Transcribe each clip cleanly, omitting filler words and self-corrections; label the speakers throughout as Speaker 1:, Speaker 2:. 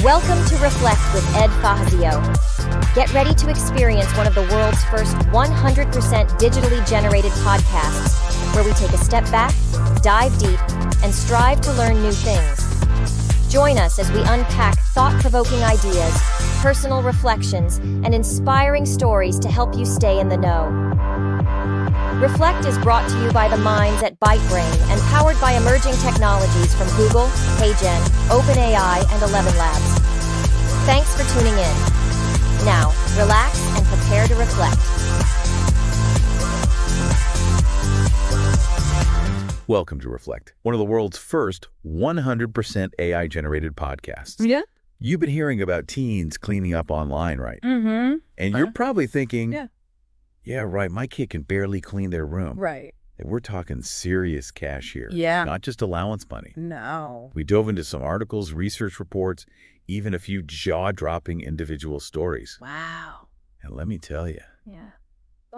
Speaker 1: Welcome to Reflect with Ed Fassio. Get ready to experience one of the world's first 100% digitally generated podcasts, where we take a step back, dive deep, and strive to learn new things. Join us as we unpack thought-provoking ideas, personal reflections, and inspiring stories to help you stay in the know. Reflect is brought to you by the minds at ByteBrain and powered by emerging technologies from Google, HeyGen, OpenAI, and 11 Labs. Thanks for tuning in. Now, relax and prepare to reflect.
Speaker 2: Welcome to Reflect, one of the world's first 100% AI-generated podcasts.
Speaker 3: Yeah.
Speaker 2: You've been hearing about teens cleaning up online, right?
Speaker 3: Mm-hmm.
Speaker 2: And you're probably thinking,
Speaker 3: Yeah.
Speaker 2: right, my kid can barely clean their room.
Speaker 3: Right.
Speaker 2: And we're talking serious cash here.
Speaker 3: Yeah.
Speaker 2: Not just allowance money.
Speaker 3: No.
Speaker 2: We dove into some articles, research reports, even a few jaw-dropping individual stories.
Speaker 3: Wow.
Speaker 2: And let me tell you,
Speaker 3: Yeah.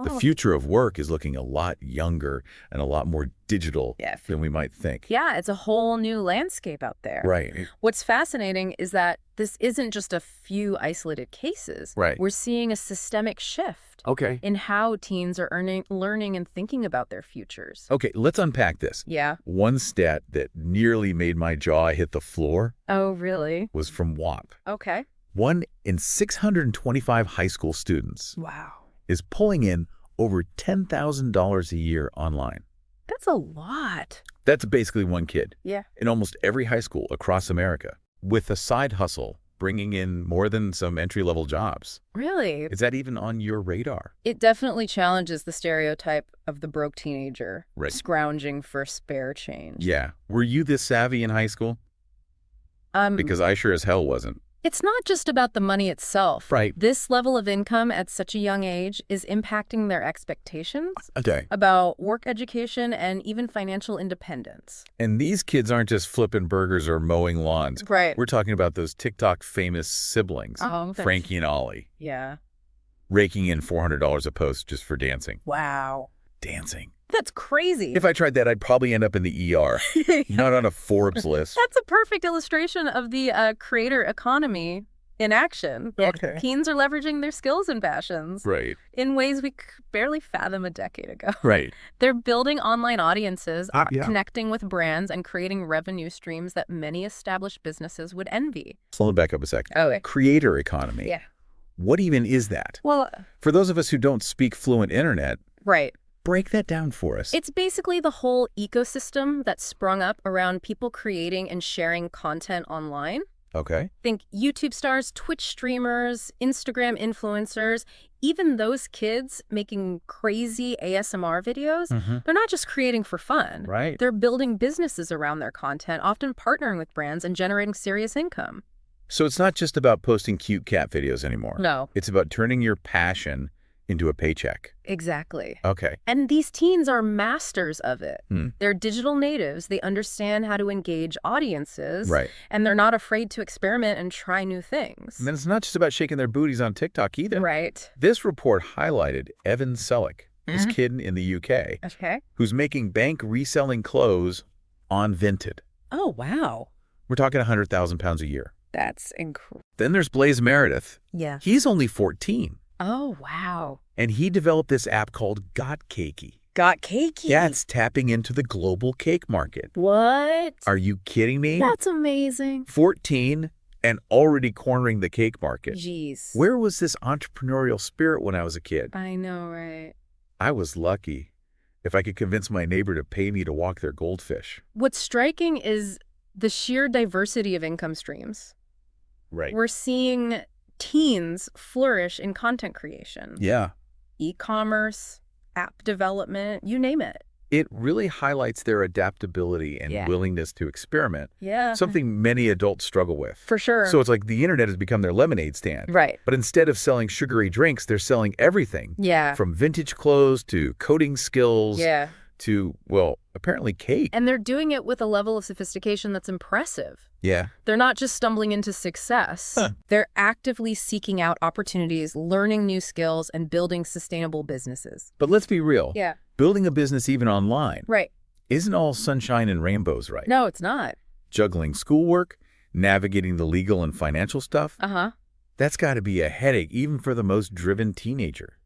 Speaker 2: the future of work is looking a lot younger and a lot more digital than we might think.
Speaker 3: Yeah, it's a whole new landscape out there.
Speaker 2: Right.
Speaker 3: What's fascinating is that this isn't just a few isolated cases.
Speaker 2: Right.
Speaker 3: We're seeing a systemic shift in how teens are learning and thinking about their futures.
Speaker 2: Okay, let's unpack this.
Speaker 3: Yeah.
Speaker 2: One stat that nearly made my jaw hit the floor
Speaker 3: Oh, really?
Speaker 2: was from WAP.
Speaker 3: Okay.
Speaker 2: 1 in 625 high school students
Speaker 3: Wow.
Speaker 2: is pulling in over $10,000 a year online.
Speaker 3: That's a lot.
Speaker 2: That's basically one kid
Speaker 3: Yeah.
Speaker 2: in almost every high school across America, with a side hustle bringing in more than some entry-level jobs.
Speaker 3: Really?
Speaker 2: Is that even on your radar?
Speaker 3: It definitely challenges the stereotype of the broke teenager scrounging for spare change.
Speaker 2: Yeah. Were you this savvy in high school? Because I sure as hell wasn't.
Speaker 3: It's not just about the money itself.
Speaker 2: Right.
Speaker 3: This level of income at such a young age is impacting their expectations
Speaker 2: Okay.
Speaker 3: about work education and even financial independence.
Speaker 2: And these kids aren't just flipping burgers or mowing lawns.
Speaker 3: Right.
Speaker 2: We're talking about those TikTok famous siblings,
Speaker 3: Oh,
Speaker 2: Frankie and Ollie,
Speaker 3: Yeah.
Speaker 2: raking in $400 a post just for dancing.
Speaker 3: Wow.
Speaker 2: Dancing.
Speaker 3: That's crazy.
Speaker 2: If I tried that, I'd probably end up in the ER, not on a Forbes list.
Speaker 3: That's a perfect illustration of the creator economy in action.
Speaker 2: Okay.
Speaker 3: Teens are leveraging their skills and passions
Speaker 2: Right.
Speaker 3: in ways we could barely fathom a decade ago.
Speaker 2: Right.
Speaker 3: They're building online audiences,
Speaker 2: Yeah.
Speaker 3: connecting with brands, and creating revenue streams that many established businesses would envy.
Speaker 2: Slow it back up a second.
Speaker 3: Okay.
Speaker 2: Creator economy.
Speaker 3: Yeah.
Speaker 2: What even is that?
Speaker 3: Well,
Speaker 2: For those of us who don't speak fluent internet,
Speaker 3: right.
Speaker 2: break that down for us.
Speaker 3: It's basically the whole ecosystem that's sprung up around people creating and sharing content online.
Speaker 2: Okay.
Speaker 3: Think YouTube stars, Twitch streamers, Instagram influencers, even those kids making crazy ASMR videos. They're not just creating for fun.
Speaker 2: Right.
Speaker 3: They're building businesses around their content, often partnering with brands and generating serious income.
Speaker 2: So it's not just about posting cute cat videos anymore.
Speaker 3: No.
Speaker 2: It's about turning your passion into a paycheck.
Speaker 3: Exactly.
Speaker 2: Okay.
Speaker 3: And these teens are masters of it.
Speaker 2: Hmm.
Speaker 3: They're digital natives. They understand how to engage audiences.
Speaker 2: Right.
Speaker 3: And they're not afraid to experiment and try new things.
Speaker 2: And then it's not just about shaking their booties on TikTok either.
Speaker 3: Right.
Speaker 2: This report highlighted Evan Selleck, this kid in the UK,
Speaker 3: Okay.
Speaker 2: who's making bank reselling clothes on Vinted.
Speaker 3: Oh, wow.
Speaker 2: We're talking 100,000 pounds a year.
Speaker 3: That's incredible.
Speaker 2: Then there's Blaze Meredith.
Speaker 3: Yeah.
Speaker 2: He's only 14,
Speaker 3: Oh, wow.
Speaker 2: and he developed this app called Got Cakey.
Speaker 3: Got cakey.
Speaker 2: Yeah, it's tapping into the global cake market.
Speaker 3: What?
Speaker 2: Are you kidding me?
Speaker 3: That's amazing.
Speaker 2: 14 and already cornering the cake market.
Speaker 3: Jeez.
Speaker 2: Where was this entrepreneurial spirit when I was a kid?
Speaker 3: I know, right?
Speaker 2: I was lucky if I could convince my neighbor to pay me to walk their goldfish.
Speaker 3: What's striking is the sheer diversity of income streams.
Speaker 2: Right.
Speaker 3: We're seeing teens flourish in content creation,
Speaker 2: Yeah.
Speaker 3: e-commerce, app development, you name it.
Speaker 2: It really highlights their adaptability and
Speaker 3: Yeah.
Speaker 2: willingness to experiment,
Speaker 3: Yeah.
Speaker 2: something many adults struggle with.
Speaker 3: For sure.
Speaker 2: So it's like the internet has become their lemonade stand.
Speaker 3: Right.
Speaker 2: But instead of selling sugary drinks, they're selling everything.
Speaker 3: Yeah.
Speaker 2: From vintage clothes to coding skills
Speaker 3: Yeah.
Speaker 2: to, well, apparently cake.
Speaker 3: And they're doing it with a level of sophistication that's impressive.
Speaker 2: Yeah.
Speaker 3: They're not just stumbling into success. They're actively seeking out opportunities, learning new skills, and building sustainable businesses.
Speaker 2: But let's be real.
Speaker 3: Yeah.
Speaker 2: Building a business even online
Speaker 3: Right.
Speaker 2: isn't all sunshine and rainbows, right?
Speaker 3: No, it's not.
Speaker 2: Juggling schoolwork, navigating the legal and financial stuff, that's got to be a headache even for the most driven teenager.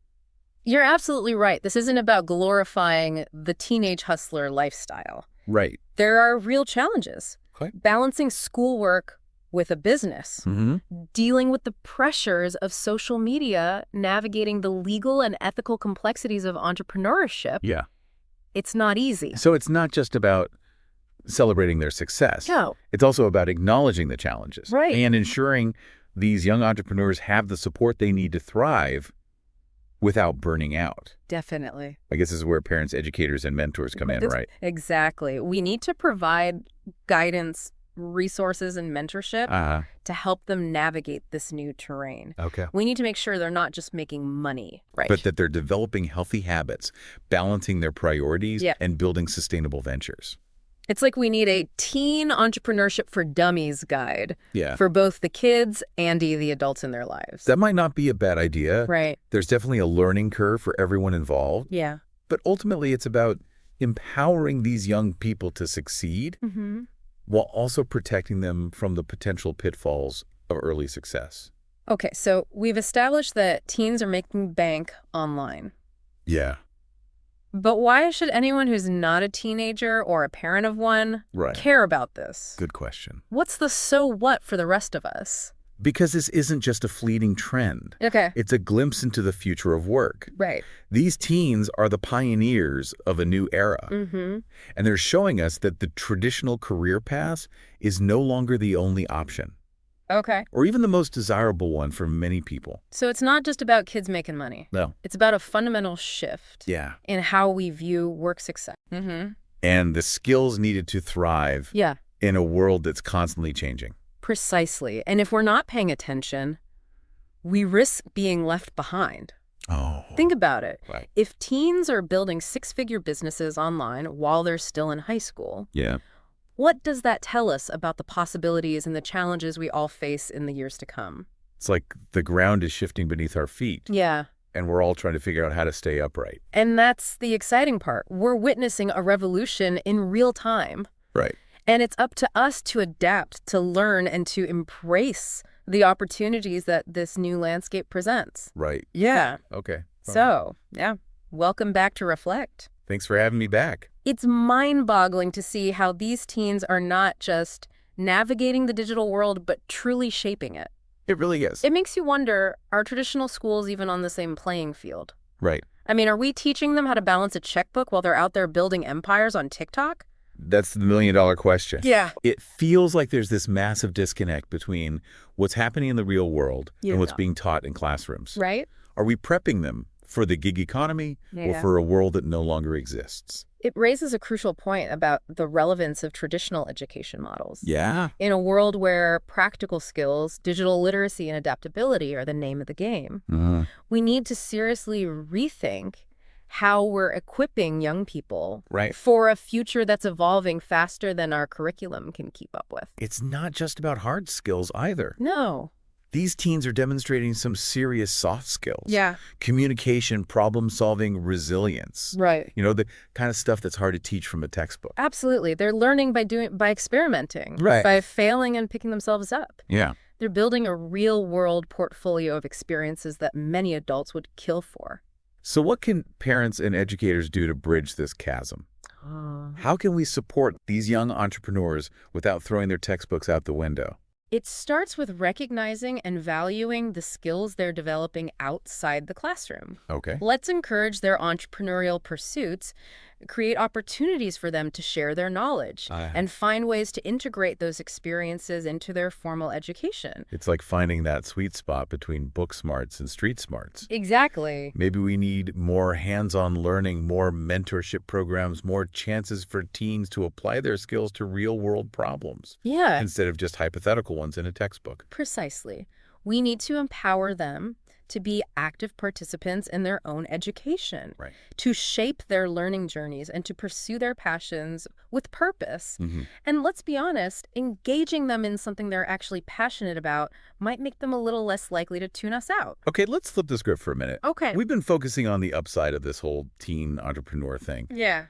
Speaker 3: You're absolutely right. This isn't about glorifying the teenage hustler lifestyle.
Speaker 2: Right.
Speaker 3: There are real challenges.
Speaker 2: Okay.
Speaker 3: Balancing schoolwork with a business, dealing with the pressures of social media, navigating the legal and ethical complexities of entrepreneurship.
Speaker 2: Yeah.
Speaker 3: It's not easy.
Speaker 2: So it's not just about celebrating their success.
Speaker 3: No.
Speaker 2: It's also about acknowledging the challenges.
Speaker 3: Right.
Speaker 2: And ensuring these young entrepreneurs have the support they need to thrive without burning out.
Speaker 3: Definitely.
Speaker 2: I guess this is where parents, educators, and mentors come in, right?
Speaker 3: Exactly. We need to provide guidance, resources, and mentorship to help them navigate this new terrain.
Speaker 2: Okay.
Speaker 3: We need to make sure they're not just making money, right?
Speaker 2: But that they're developing healthy habits, balancing their priorities, and building sustainable ventures.
Speaker 3: It's like we need a teen entrepreneurship for dummies guide for both the kids and the adults in their lives.
Speaker 2: That might not be a bad idea.
Speaker 3: Right.
Speaker 2: There's definitely a learning curve for everyone involved.
Speaker 3: Yeah.
Speaker 2: But ultimately, it's about empowering these young people to succeed while also protecting them from the potential pitfalls of early success.
Speaker 3: Okay, so we've established that teens are making bank online.
Speaker 2: Yeah.
Speaker 3: But why should anyone who's not a teenager or a parent of one care about this?
Speaker 2: Good question.
Speaker 3: What's the so what for the rest of us?
Speaker 2: Because this isn't just a fleeting trend.
Speaker 3: Okay.
Speaker 2: It's a glimpse into the future of work.
Speaker 3: Right.
Speaker 2: These teens are the pioneers of a new era. And they're showing us that the traditional career path is no longer the only option.
Speaker 3: Okay.
Speaker 2: Or even the most desirable one for many people.
Speaker 3: So it's not just about kids making money.
Speaker 2: No.
Speaker 3: It's about a fundamental shift in how we view work success.
Speaker 2: And the skills needed to thrive in a world that's constantly changing.
Speaker 3: Precisely. And if we're not paying attention, we risk being left behind.
Speaker 2: Oh.
Speaker 3: Think about it.
Speaker 2: Right.
Speaker 3: If teens are building six-figure businesses online while they're still in high school, what does that tell us about the possibilities and the challenges we all face in the years to come?
Speaker 2: It's like the ground is shifting beneath our feet.
Speaker 3: Yeah.
Speaker 2: And we're all trying to figure out how to stay upright.
Speaker 3: And that's the exciting part. We're witnessing a revolution in real time.
Speaker 2: Right.
Speaker 3: And it's up to us to adapt, to learn, and to embrace the opportunities that this new landscape presents.
Speaker 2: Right.
Speaker 3: Yeah.
Speaker 2: Okay. Fine.
Speaker 3: So, welcome back to Reflect.
Speaker 2: Thanks for having me back.
Speaker 3: It's mind-boggling to see how these teens are not just navigating the digital world, but truly shaping it.
Speaker 2: It really is.
Speaker 3: It makes you wonder, are traditional schools even on the same playing field?
Speaker 2: Right.
Speaker 3: I mean, are we teaching them how to balance a checkbook while they're out there building empires on TikTok?
Speaker 2: That's the million-dollar question.
Speaker 3: Yeah.
Speaker 2: It feels like there's this massive disconnect between what's happening in the real world and what's being taught in classrooms.
Speaker 3: Right.
Speaker 2: Are we prepping them for the gig economy or for a world that no longer exists?
Speaker 3: It raises a crucial point about the relevance of traditional education models.
Speaker 2: Yeah.
Speaker 3: In a world where practical skills, digital literacy, and adaptability are the name of the game, we need to seriously rethink how we're equipping young people for a future that's evolving faster than our curriculum can keep up with.
Speaker 2: It's not just about hard skills either.
Speaker 3: No.
Speaker 2: These teens are demonstrating some serious soft skills.
Speaker 3: Yeah.
Speaker 2: Communication, problem-solving, resilience.
Speaker 3: Right.
Speaker 2: You know, the kind of stuff that's hard to teach from a textbook.
Speaker 3: Absolutely. They're learning by experimenting.
Speaker 2: Right.
Speaker 3: By failing and picking themselves up.
Speaker 2: Yeah.
Speaker 3: They're building a real-world portfolio of experiences that many adults would kill for.
Speaker 2: So what can parents and educators do to bridge this chasm? How can we support these young entrepreneurs without throwing their textbooks out the window?
Speaker 3: It starts with recognizing and valuing the skills they're developing outside the classroom.
Speaker 2: Okay.
Speaker 3: Let's encourage their entrepreneurial pursuits, create opportunities for them to share their knowledge, and find ways to integrate those experiences into their formal education.
Speaker 2: It's like finding that sweet spot between book smarts and street smarts.
Speaker 3: Exactly.
Speaker 2: Maybe we need more hands-on learning, more mentorship programs, more chances for teens to apply their skills to real-world problems.
Speaker 3: Yeah.
Speaker 2: Instead of just hypothetical ones in a textbook.
Speaker 3: Precisely. We need to empower them to be active participants in their own education, to shape their learning journeys and to pursue their passions with purpose. And let's be honest, engaging them in something they're actually passionate about might make them a little less likely to tune us out.
Speaker 2: Okay, let's flip the script for a minute.
Speaker 3: Okay.
Speaker 2: We've been focusing on the upside of this whole teen entrepreneur thing.
Speaker 3: Yeah.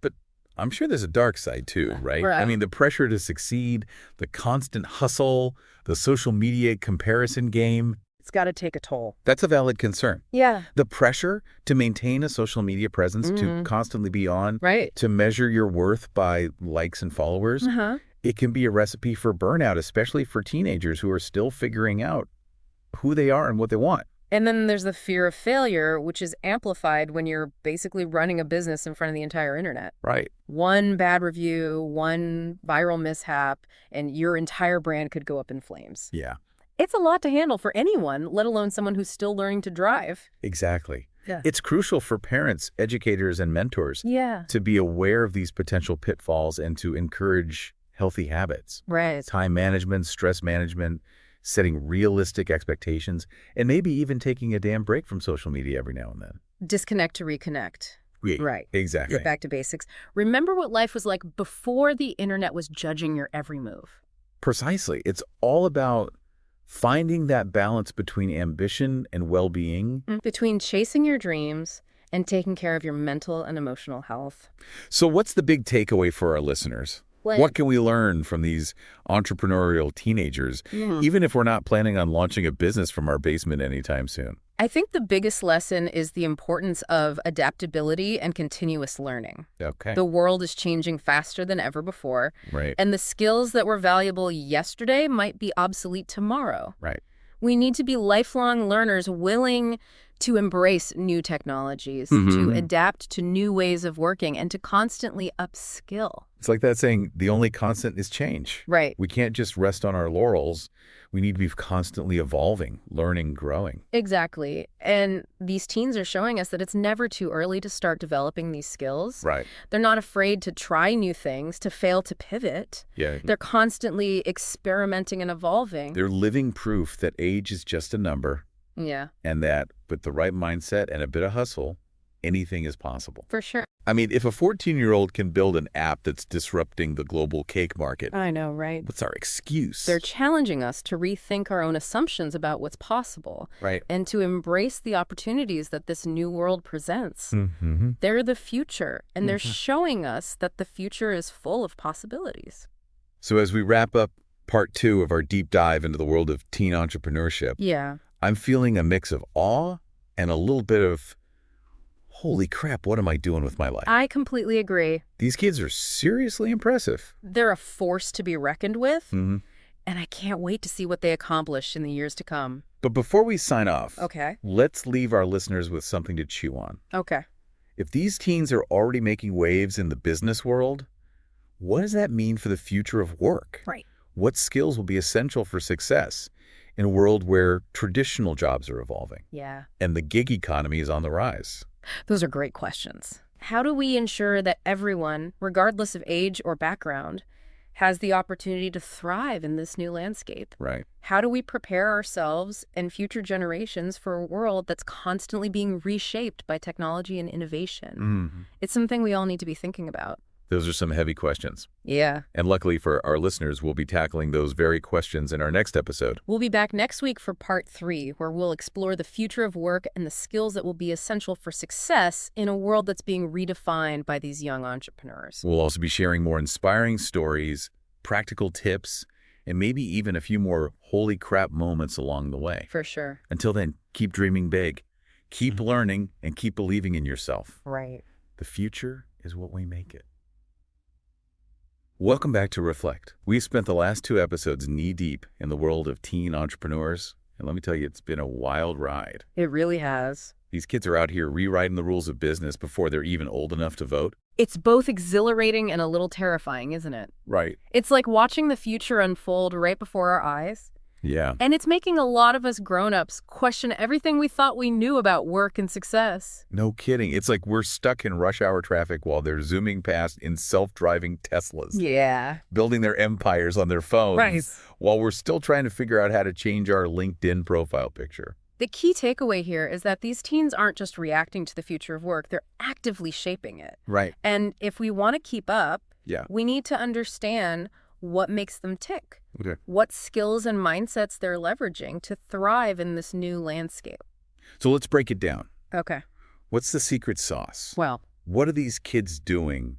Speaker 2: But I'm sure there's a dark side too, right? I mean, the pressure to succeed, the constant hustle, the social media comparison game.
Speaker 3: It's got to take a toll.
Speaker 2: That's a valid concern.
Speaker 3: Yeah.
Speaker 2: The pressure to maintain a social media presence, to constantly be on, to measure your worth by likes and followers, it can be a recipe for burnout, especially for teenagers who are still figuring out who they are and what they want.
Speaker 3: And then there's the fear of failure, which is amplified when you're basically running a business in front of the entire internet.
Speaker 2: Right.
Speaker 3: One bad review, one viral mishap, and your entire brand could go up in flames.
Speaker 2: Yeah.
Speaker 3: It's a lot to handle for anyone, let alone someone who's still learning to drive.
Speaker 2: Exactly.
Speaker 3: Yeah.
Speaker 2: It's crucial for parents, educators, and mentors to be aware of these potential pitfalls and to encourage healthy habits.
Speaker 3: Right.
Speaker 2: Time management, stress management, setting realistic expectations, and maybe even taking a damn break from social media every now and then.
Speaker 3: Disconnect to reconnect. Right.
Speaker 2: Exactly.
Speaker 3: Get back to basics. Remember what life was like before the internet was judging your every move.
Speaker 2: Precisely. It's all about finding that balance between ambition and well-being.
Speaker 3: Between chasing your dreams and taking care of your mental and emotional health.
Speaker 2: So what's the big takeaway for our listeners? What can we learn from these entrepreneurial teenagers, even if we're not planning on launching a business from our basement anytime soon?
Speaker 3: I think the biggest lesson is the importance of adaptability and continuous learning.
Speaker 2: Okay.
Speaker 3: The world is changing faster than ever before.
Speaker 2: Right.
Speaker 3: And the skills that were valuable yesterday might be obsolete tomorrow.
Speaker 2: Right.
Speaker 3: We need to be lifelong learners willing to embrace new technologies, to adapt to new ways of working, and to constantly upskill.
Speaker 2: It's like that saying, the only constant is change.
Speaker 3: Right.
Speaker 2: We can't just rest on our laurels. We need to be constantly evolving, learning, growing.
Speaker 3: Exactly. And these teens are showing us that it's never too early to start developing these skills.
Speaker 2: Right.
Speaker 3: They're not afraid to try new things, to fail, to pivot.
Speaker 2: Yeah.
Speaker 3: They're constantly experimenting and evolving.
Speaker 2: They're living proof that age is just a number.
Speaker 3: Yeah.
Speaker 2: And that with the right mindset and a bit of hustle, anything is possible.
Speaker 3: For sure.
Speaker 2: I mean, if a 14-year-old can build an app that's disrupting the global cake market,
Speaker 3: I know, right?
Speaker 2: what's our excuse?
Speaker 3: They're challenging us to rethink our own assumptions about what's possible.
Speaker 2: Right.
Speaker 3: And to embrace the opportunities that this new world presents. They're the future, and they're showing us that the future is full of possibilities.
Speaker 2: So as we wrap up part 2 of our deep dive into the world of teen entrepreneurship, I'm feeling a mix of awe and a little bit of, holy crap, what am I doing with my life?
Speaker 3: I completely agree.
Speaker 2: These kids are seriously impressive.
Speaker 3: They're a force to be reckoned with, and I can't wait to see what they accomplish in the years to come.
Speaker 2: But before we sign off,
Speaker 3: Okay.
Speaker 2: let's leave our listeners with something to chew on.
Speaker 3: Okay.
Speaker 2: If these teens are already making waves in the business world, what does that mean for the future of work?
Speaker 3: Right.
Speaker 2: What skills will be essential for success in a world where traditional jobs are evolving
Speaker 3: Yeah.
Speaker 2: and the gig economy is on the rise?
Speaker 3: Those are great questions. How do we ensure that everyone, regardless of age or background, has the opportunity to thrive in this new landscape?
Speaker 2: Right.
Speaker 3: How do we prepare ourselves and future generations for a world that's constantly being reshaped by technology and innovation? It's something we all need to be thinking about.
Speaker 2: Those are some heavy questions.
Speaker 3: Yeah.
Speaker 2: And luckily for our listeners, we'll be tackling those very questions in our next episode.
Speaker 3: We'll be back next week for part 3, where we'll explore the future of work and the skills that will be essential for success in a world that's being redefined by these young entrepreneurs.
Speaker 2: We'll also be sharing more inspiring stories, practical tips, and maybe even a few more holy crap moments along the way.
Speaker 3: For sure.
Speaker 2: Until then, keep dreaming big, keep learning, and keep believing in yourself.
Speaker 3: Right.
Speaker 2: The future is what we make it. Welcome back to Reflect. We've spent the last 2 episodes knee-deep in the world of teen entrepreneurs, and let me tell you, it's been a wild ride.
Speaker 3: It really has.
Speaker 2: These kids are out here rewriting the rules of business before they're even old enough to vote.
Speaker 3: It's both exhilarating and a little terrifying, isn't it?
Speaker 2: Right.
Speaker 3: It's like watching the future unfold right before our eyes.
Speaker 2: Yeah.
Speaker 3: And it's making a lot of us grown-ups question everything we thought we knew about work and success.
Speaker 2: No kidding. It's like we're stuck in rush hour traffic while they're zooming past in self-driving Teslas.
Speaker 3: Yeah.
Speaker 2: Building their empires on their phones.
Speaker 3: Right.
Speaker 2: While we're still trying to figure out how to change our LinkedIn profile picture.
Speaker 3: The key takeaway here is that these teens aren't just reacting to the future of work, they're actively shaping it.
Speaker 2: Right.
Speaker 3: And if we want to keep up,
Speaker 2: Yeah.
Speaker 3: we need to understand what makes them tick.
Speaker 2: Okay.
Speaker 3: What skills and mindsets they're leveraging to thrive in this new landscape.
Speaker 2: So let's break it down.
Speaker 3: Okay.
Speaker 2: What's the secret sauce?
Speaker 3: Well,
Speaker 2: What are these kids doing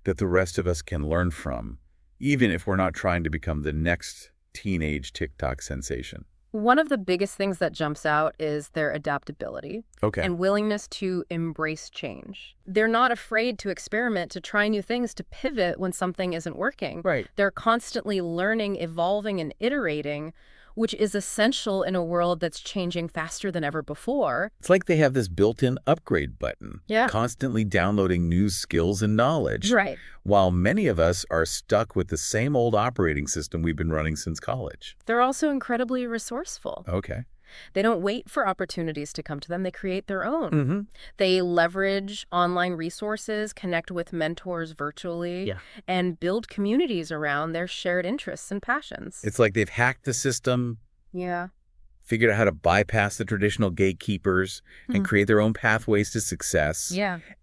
Speaker 2: that the rest of us can learn from, even if we're not trying to become the next teenage TikTok sensation?
Speaker 3: One of the biggest things that jumps out is their adaptability and willingness to embrace change. They're not afraid to experiment, to try new things, to pivot when something isn't working.
Speaker 2: Right.
Speaker 3: They're constantly learning, evolving, and iterating, which is essential in a world that's changing faster than ever before.
Speaker 2: It's like they have this built-in upgrade button, constantly downloading new skills and knowledge.
Speaker 3: Right.
Speaker 2: While many of us are stuck with the same old operating system we've been running since college.
Speaker 3: They're also incredibly resourceful.
Speaker 2: Okay.
Speaker 3: They don't wait for opportunities to come to them. They create their own. They leverage online resources, connect with mentors virtually, and build communities around their shared interests and passions.
Speaker 2: It's like they've hacked the system, figured out how to bypass the traditional gatekeepers and create their own pathways to success.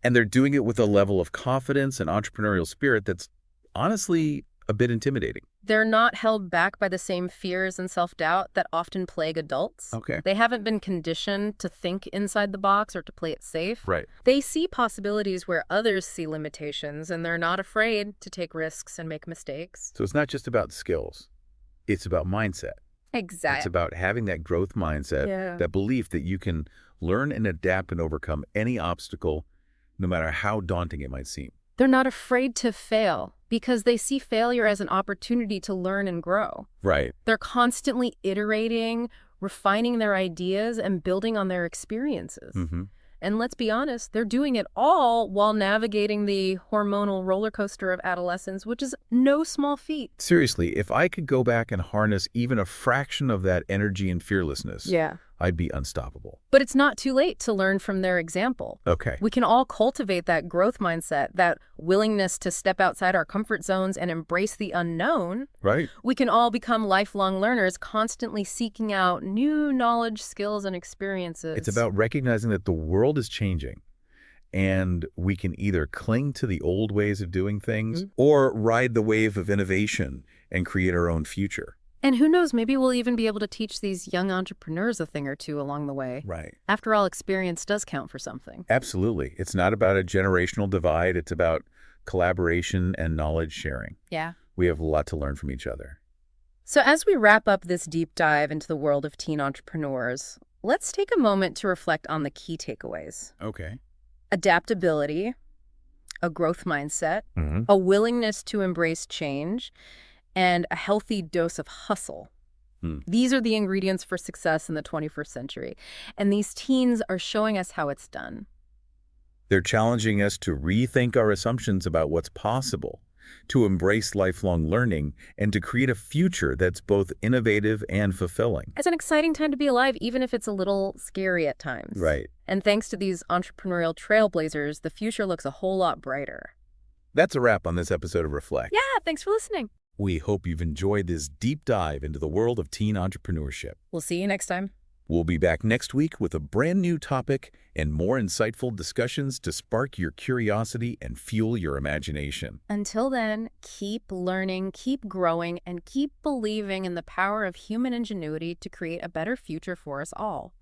Speaker 2: And they're doing it with a level of confidence and entrepreneurial spirit that's honestly a bit intimidating.
Speaker 3: They're not held back by the same fears and self-doubt that often plague adults. They haven't been conditioned to think inside the box or to play it safe. They see possibilities where others see limitations, and they're not afraid to take risks and make mistakes.
Speaker 2: So it's not just about skills. It's about mindset.
Speaker 3: Exactly.
Speaker 2: It's about having that growth mindset, that belief that you can learn and adapt and overcome any obstacle, no matter how daunting it might seem.
Speaker 3: They're not afraid to fail because they see failure as an opportunity to learn and grow. They're constantly iterating, refining their ideas, and building on their experiences. And let's be honest, they're doing it all while navigating the hormonal roller coaster of adolescence, which is no small feat.
Speaker 2: Seriously, if I could go back and harness even a fraction of that energy and fearlessness, I'd be unstoppable.
Speaker 3: But it's not too late to learn from their example. We can all cultivate that growth mindset, that willingness to step outside our comfort zones and embrace the unknown. We can all become lifelong learners, constantly seeking out new knowledge, skills, and experiences.
Speaker 2: It's about recognizing that the world is changing, and we can either cling to the old ways of doing things or ride the wave of innovation and create our own future.
Speaker 3: And who knows, maybe we'll even be able to teach these young entrepreneurs a thing or two along the way. After all, experience does count for something.
Speaker 2: Absolutely. It's not about a generational divide. It's about collaboration and knowledge sharing. We have a lot to learn from each other.
Speaker 3: So as we wrap up this deep dive into the world of teen entrepreneurs, let's take a moment to reflect on the key takeaways. Adaptability, a growth mindset, a willingness to embrace change, and a healthy dose of hustle. These are the ingredients for success in the 21st century. And these teens are showing us how it's done.
Speaker 2: They're challenging us to rethink our assumptions about what's possible, to embrace lifelong learning, and to create a future that's both innovative and fulfilling.
Speaker 3: It's an exciting time to be alive, even if it's a little scary at times. And thanks to these entrepreneurial trailblazers, the future looks a whole lot brighter.
Speaker 2: That's a wrap on this episode of Reflect.
Speaker 3: Thanks for listening.
Speaker 2: We hope you've enjoyed this deep dive into the world of teen entrepreneurship.
Speaker 3: We'll see you next time.
Speaker 2: We'll be back next week with a brand new topic and more insightful discussions to spark your curiosity and fuel your imagination.
Speaker 3: Until then, keep learning, keep growing, and keep believing in the power of human ingenuity to create a better future for us all.